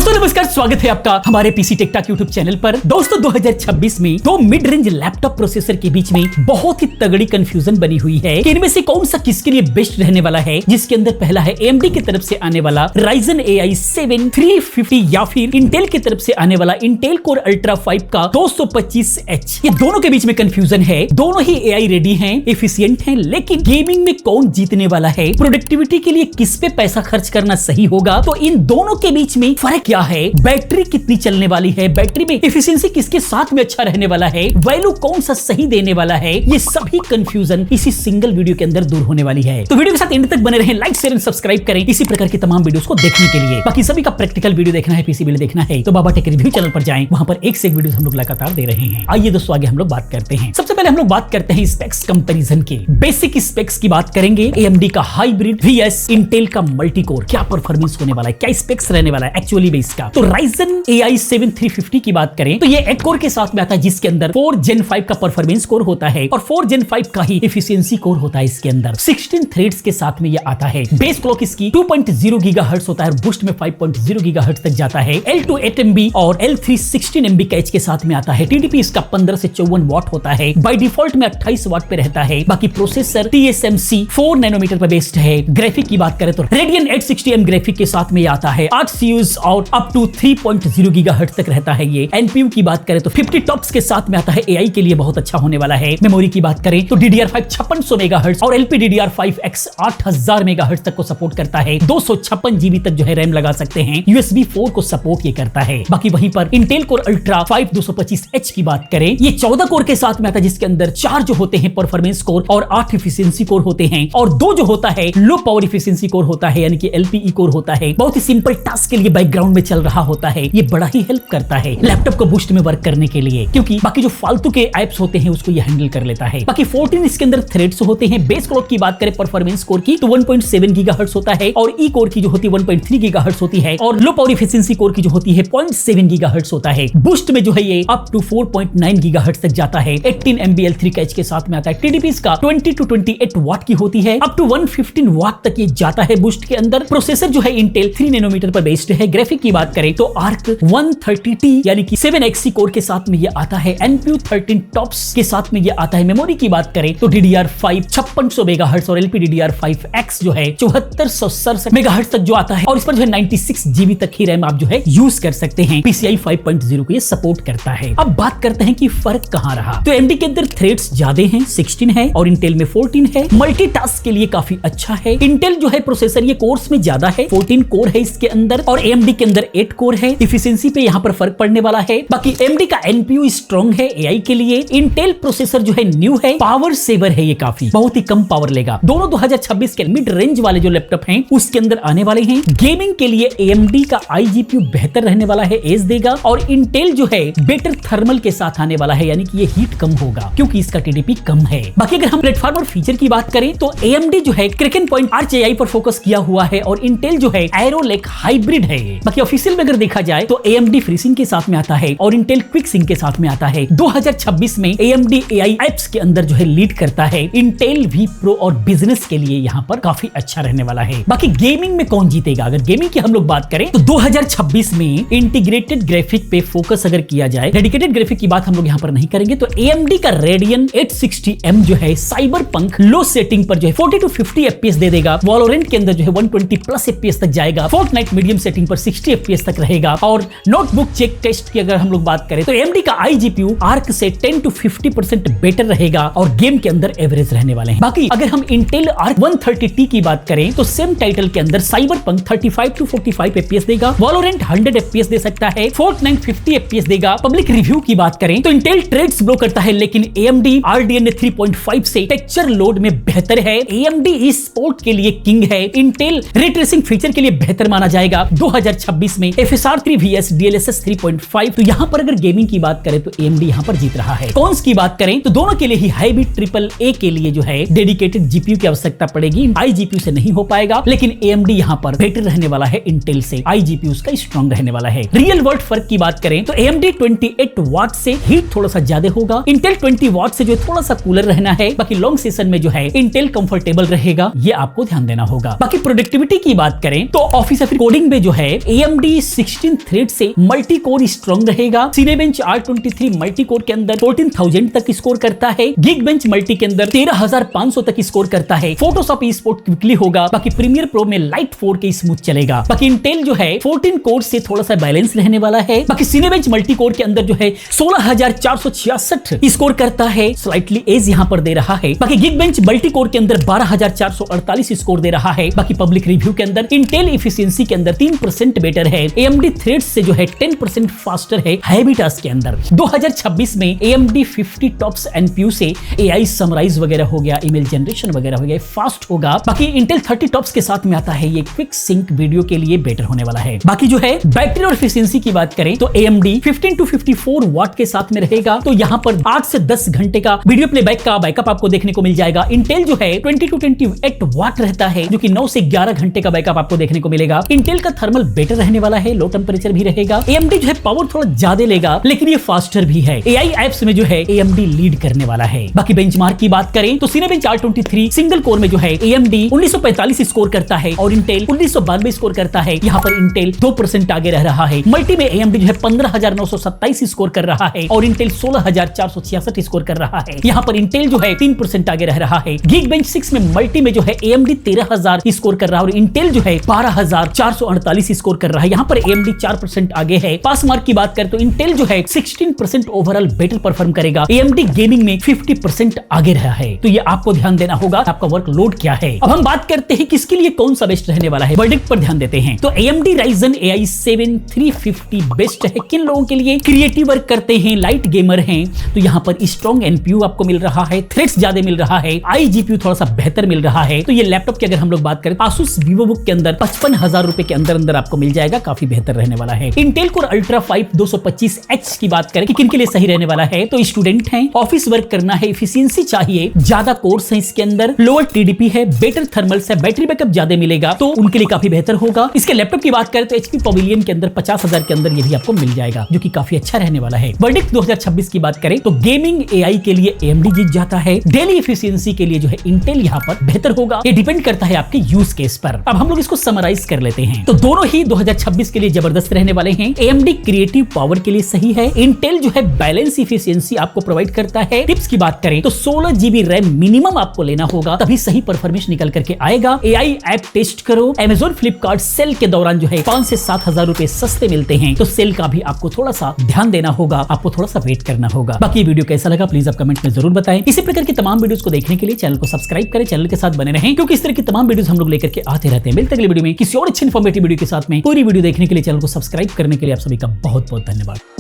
दोस्तों नमस्कार, स्वागत है आपका हमारे PC tech talk YouTube channel पर। दोस्तों 2026 में दो मिड रेंज लैपटॉप प्रोसेसर के बीच में बहुत ही तगड़ी कंफ्यूजन बनी हुई है कि इनमें से कौन सा किसके लिए बेस्ट रहने वाला है। जिसके अंदर पहला है AMD की तरफ से आने वाला Ryzen AI 7 350 या फिर इंटेल की तरफ से आने वाला Intel Core Ultra 5 का 225H। ये दोनों के बीच में कंफ्यूजन है। दोनों ही AI रेडी हैं, एफिशिएंट हैं, लेकिन गेमिंग में कौन जीतने वाला है, प्रोडक्टिविटी के लिए किस पे पैसा खर्च करना सही होगा, तो इन दोनों के बीच में फर्क क्या है, बैटरी कितनी चलने वाली है, बैटरी में एफिशिएंसी किसके साथ में अच्छा रहने वाला है, वैल्यू कौन सा सही देने वाला है, ये सभी कंफ्यूजन इसी सिंगल वीडियो के अंदर दूर होने वाली है। तो वीडियो के साथ एंड तक बने रहें, लाइक शेयर एंड सब्सक्राइब करें इसी प्रकार की तमाम वीडियोस को देखने के लिए। बाकी सभी का प्रैक्टिकल वीडियो देखना है, पीसी बिल्ड देखना है तो बाबा टेक रिव्यू चैनल पर जाएं, वहां पर एक से एक वीडियो हम लोग लगातार दे रहे हैं। आइए दोस्तों आगे हम लोग बात करते हैं। सबसे पहले हम लोग बात करते हैं स्पेक्स कंपैरिजन के। बेसिक स्पेक्स की बात करेंगे, AMD का हाइब्रिड VS इंटेल का मल्टी कोर, क्या परफॉर्मेंस होने वाला है, क्या स्पेक्स रहने वाला है एक्चुअली बेस का। तो Ryzen AI 7 350 की बात करें तो ये 8 कोर के साथ में आता है, जिसके अंदर 4 Gen 5 का परफॉर्मेंस कोर होता है और 4 Gen 5 का ही एफिशिएंसी कोर होता है। इसके अंदर 16 थ्रेड्स के साथ में ये आता है। बेस क्लॉक इसकी 2.0 गीगाहर्ट्ज होता है, बूस्ट में 5.0 गीगाहर्ट्ज तक जाता है। L2 8MB और L3 16MB कैच के साथ में आता है। TDP इसका 15 से 54 वाट होता है, बाय डिफॉल्ट में 28 वाट पे रहता है। बाकी प्रोसेसर TSMC 4 नैनोमीटर पर बेस्ड है। ग्राफिक की बात करें तो Radeon 860M ग्राफिक के साथ में आता है। 8 CPUs और अप टू 3.0 गीगाहर्ट्ज तक रहता है ये। NPU की बात करें तो 50 टॉप्स के साथ में आता है, AI के लिए बहुत अच्छा होने वाला है। मेमोरी की बात करें तो DDR5 5600 मेगाहर्ट्ज और LPDDR5X 8000 मेगाहर्ट्ज तक को सपोर्ट करता है। 256 GB तक जो है रैम लगा सकते हैं। USB 4 को सपोर्ट ये करता है। बाकी वहीं पर Intel Core Ultra 5 225H की बात करें, ये 14 कोर के साथ में आता है, जिसके अंदर 4 जो होते हैं परफॉर्मेंस कोर और 8 एफिशिएंसी कोर होते हैं और 2 जो होता है लो पावर एफिशिएंसी कोर होता है, यानी कि LPE कोर होता है। बहुत ही सिंपल टास्क के लिए बैकग्राउंड में चल रहा होता है। ये बड़ा ही हेल्प करता है लैपटॉप को बूस्ट में वर्क करने के लिए, क्योंकि बाकी जो फालतू के एप्स होते हैं उसको ये हैंडल कर लेता है। बाकी 14 इसके अंदर थ्रेड्स होते हैं। बेस क्लॉक की बात करें परफॉर्मेंस कोर की तो 1.7 गीगाहर्ट्ज होता है और ई कोर की जो होती है 1.3 गीगाहर्ट्ज होती है और लो पावर एफिशिएंसी कोर की जो होती है 0.7 गीगाहर्ट्ज होता है। बूस्ट में जो है ये अप टू 4.9 गीगाहर्ट्ज तक जाता है। 18 MB L3 कैच के साथ में आता है। TDP इसका 20 to 28 वाट की होती है, अप टू 115 वाट तक ये जाता है बूस्ट के अंदर। प्रोसेसर जो है इंटेल 3 नैनोमीटर पर बेस्ड है। ग्राफिक की बात करें तो Arc 130T यानी कि 7XC कोर के साथ में ये आता है। NPU 13 टॉप्स के साथ में ये आता है। मेमोरी की बात करें तो DDR5 5600 मेगाहर्ट्ज और LPDDR5X जो है 7467 मेगाहर्ट्ज तक जो आता है और इस पर जो है 96 GB तक ही रैम आप जो है यूज कर सकते हैं। PCI 5.0 को ये सपोर्ट करता है। अब बात करते हैं कि फर्क कहां रहा। तो AMD के अंदर थ्रेड्स ज्यादा हैं, 16 है और इंटेल में 14 है। मल्टीटास्क के लिए काफी अच्छा है। इंटेल जो है प्रोसेसर ये कोर्स में ज्यादा है, 14 कोर है इसके अंदर और AMD के अंदर 8 कोर है। एफिशिएंसी पे यहां पर फर्क पड़ने वाला है। बाकी AMD का NPU स्ट्रांग है AI के लिए। इंटेल प्रोसेसर जो है न्यू है, पावर सेवर है, ये काफी बहुत ही कम पावर लेगा। दोनों 2026 के मिड रेंज वाले जो लैपटॉप हैं उसके अंदर आने वाले हैं। गेमिंग के लिए AMD का iGPU बेहतर रहने वाला है, एज देगा और इंटेल जो है बेटर थर्मल के साथ आने वाला है, यानी कि ये हीट कम होगा क्योंकि इसका TDP कम है। बाकी अगर हम प्लेटफॉर्म और फीचर की बात करें तो AMD जो है Kraken Point Arch AI पर फोकस किया हुआ है और इंटेल जो है Arrow Lake हाइब्रिड है। बाकी ऑफिशियल में अगर देखा जाए तो AMD FreeSync के साथ में आता है और इंटेल QuickSync के साथ में आता है। 2026 में AMD AI एप्स के अंदर जो है लीड करता है। इंटेल V Pro और बिजनेस के लिए यहाँ पर काफी अच्छा रहने वाला है। बाकी गेमिंग में कौन जीतेगा, अगर गेमिंग की हम लोग बात करें तो 2026 में इंटीग्रेटेड ग्राफिक पे फोकस अगर किया जाए, डेडिकेटेड ग्राफिक की बात हम लोग यहाँ पर नहीं करेंगे, तो AMD का Radeon 860M जो है साइबरपंक लो सेटिंग पर जो है 40 to 50 FPS दे देगा। वॉलोरेंट के अंदर जो है 120 प्लस FPS तक जाएगा। फोर्टनाइट मीडियम सेटिंग पर 60 FPS तक रहेगा और नोटबुक चेक टेस्ट की अगर हम लोग बात करें तो AMD का iGPU Arc से 10 to 50% बेटर रहेगा और गेम के अंदर एवरेज रहने वाले हैं। बाकी अगर हम Intel Arc 130T की बात करें तो सेम टाइटल के अंदर साइबरपंक 35 to 45 FPS देगा। वॉलोरेंट 100 FPS दे सकता है। फोर्टनाइट 50 FPS देगा। पब्लिक रिव्यू की बात करें तो Intel ट्रेड्स ब्लो करता है, लेकिन AMD RDNA 3.5 से टेक्सचर लोड में बेहतर है। AMD ई स्पोर्ट के लिए किंग है। Intel रे ट्रेसिंग फीचर के लिए बेहतर माना जाएगा। 2026 में FSR3 vs DLSS 3.5। तो यहां पर अगर गेमिंग की बात करें तो AMD यहां पर जीत रहा है। कॉन्स की बात करें तो दोनों के लिए ही हाईब्रिड AAA के लिए जो है डेडिकेटेड GPU की आवश्यकता पड़ेगी। iGPU से नहीं हो पाएगा, लेकिन AMD यहां पर बेटर रहने वाला है इंटेल से। iGPU उसका स्ट्रांग रहने वाला है। रियल वर्ल्ड फर्क की बात करें तो AMD 28 वाट से हीट थोड़ा सा ज्यादा होगा। इंटेल 20 वाट से जो थोड़ा सा कूलर रहना है। बाकी लॉन्ग सेशन में जो है इंटेल कंफर्टेबल रहेगा, ये आपको ध्यान देना होगा। बाकी प्रोडक्टिविटी की बात करें तो ऑफिस या फिर कोडिंग में जो है AMD 16 थ्रेड से मल्टी कोर स्ट्रॉन्ग रहेगा। Cinebench R23 मल्टी कोर के अंदर 14,000 तक स्कोर करता है। Geekbench मल्टी के अंदर 13,500 तक स्कोर करता है। Photoshop eSport क्विकली होगा। बाकी प्रीमियर प्रो में लाइट 4K स्मूथ चलेगा। बाकी इंटेल जो है 14 कोर से थोड़ा सा बैलेंस रहने वाला है। बाकी Cinebench मल्टी कोर के अंदर जो है 16,466 स्कोर करता है, स्लाइटली एज यहां पर दे रहा है। बाकी Geekbench मल्टी कोर के अंदर 12,448 स्कोर दे रहा है। बाकी पब्लिक रिव्यू के अंदर इंटेल एफिशिएंसी के अंदर 3% बेटर है। AMD थ्रेड्स से जो है 10% फास्टर है हैवी टास्क के अंदर। 2026 में AMD 50 टॉप्स NPU से AI समराइज वगैरह हो गया, इमेज जनरेशन वगैरह हो गया, फास्ट होगा। बाकी इंटेल 30 टॉप्स के साथ में आता है, ये क्विक सिंक वीडियो के लिए बेटर होने वाला है। बाकी जो है बैटरी और एफिशिएंसी की बात करें तो AMD 15 to 54 वाट के साथ में रहेगा। तो यहां पर 8 से 10 घंटे का वीडियो प्लेबैक का बैकअप आपको देखने को मिल जाएगा। इंटेल जो है 20 to 28 वाट रहता है, जो कि 9 से 11 घंटे का बैकअप आपको देखने को मिलेगा। इंटेल का थर्मल बेटर रहने वाला है, लो टेंपरेचर भी रहेगा। AMD जो है पावर थोड़ा ज्यादा लेगा, लेकिन ये फास्टर भी है। AI एप्स में जो है AMD लीड करने वाला है। बाकी बेंचमार्क की बात करें तो Cinebench R23 सिंगल कोर में जो है AMD 1945 स्कोर करता है और इंटेल 1992 स्कोर करता है। यहां पर इंटेल 2% आगे रह रहा है। मल्टी में AMD जो है 15,927 स्कोर कर रहा है और इंटेल 16,466 स्कोर कर रहा है। यहां पर इंटेल जो है 3% आगे रह रहा है। Geekbench 6 में मल्टी में जो है AMD 13,000 स्कोर कर रहा है और इंटेल जो है 12,448 स्कोर कर रहा है। यहां पर AMD 4% आगे है। पास मार्क की बात करें तो इंटेल जो है 16% ओवरऑल बेटर परफॉर्म करेगा। AMD गेमिंग में 50% आगे रहा है। तो ये आपको ध्यान देना होगा, आपका वर्कलोड क्या है। अब हम बात करते हैं किसके लिए कौन सा बेस्ट रहने वाला है, वर्डिक्ट पर ध्यान देते हैं। तो AMD Ryzen AI 7 350 बेस्ट है किन लोगों के लिए, क्रिएटिव वर्क करते हैं, लाइट गेमर हैं, तो यहां पर स्ट्रॉन्ग NPU आपको मिल रहा है, थ्रेड्स ज्यादा मिल रहा है, iGPU थोड़ा सा बेहतर मिल रहा है। तो ये लैपटॉप की अगर हम लोग बात करें Asus VivoBook के अंदर 55,000 रुपए के अंदर अंदर आपको मिल जाएगा, काफी बेहतर रहने वाला है। Intel Core Ultra 5 225H की बात करें कि किन के लिए सही रहने वाला है, तो स्टूडेंट हैं, ऑफिस वर्क करना है, एफिशिएंसी चाहिए, ज्यादा कोर्स है इसके अंदर, लोअर TDP है, बेटर थर्मल्स है, बैटरी बैकअप ज्यादा मिलेगा, तो उनके लिए काफी बेहतर होगा। इसके लैपटॉप की बात करें तो HP Pavilion के अंदर 50,000 के अंदर ये भी आपको मिल जाएगा, जो कि काफी अच्छा रहने वाला है। वर्डिक्ट 2026 की बात करें तो गेमिंग AI के लिए AMD जीत जाता है, डेली एफिशिएंसी के लिए जो है इंटेल यहाँ पर बेहतर होगा। ये डिपेंड करता है आपके यूज केस पर। अब हम लोग इसको समराइज कर लेते हैं। तो दोनों ही 2026 के लिए जबरदस्त रहने वाले हैं। AMD क्रिएटिव पावर के लिए सही है, इंटेल जो है बैलेंस एफिशिएंसी आपको प्रोवाइड करता है। टिप्स की बात करें तो 16 GB रैम मिनिमम आपको लेना होगा, तभी सही परफॉर्मेंस निकल करके आएगा। AI ऐप टेस्ट करो। Amazon Flipkart सेल के दौरान जो है 5 से 7,000 रुपए सस्ते मिलते हैं, तो सेल का भी आपको थोड़ा सा ध्यान देना होगा, आपको थोड़ा सा वेट करना होगा। बाकी वीडियो कैसा लगा प्लीज आप कमेंट में जरूर बताएं। इसी प्रकार की तमाम वीडियोस को देखने के लिए चैनल को सब्सक्राइब करें, चैनल के साथ बने रहें, क्योंकि इस तरह की तमाम वीडियोस हम लोग लेकर के आते रहते हैं। मिलते हैं अगली वीडियो में किसी और अच्छी इन्फॉर्मेटिव वीडियो के साथ में। पूरी वीडियो देखने के लिए चैनल को सब्सक्राइब करने के लिए आप सभी का बहुत बहुत धन्यवाद।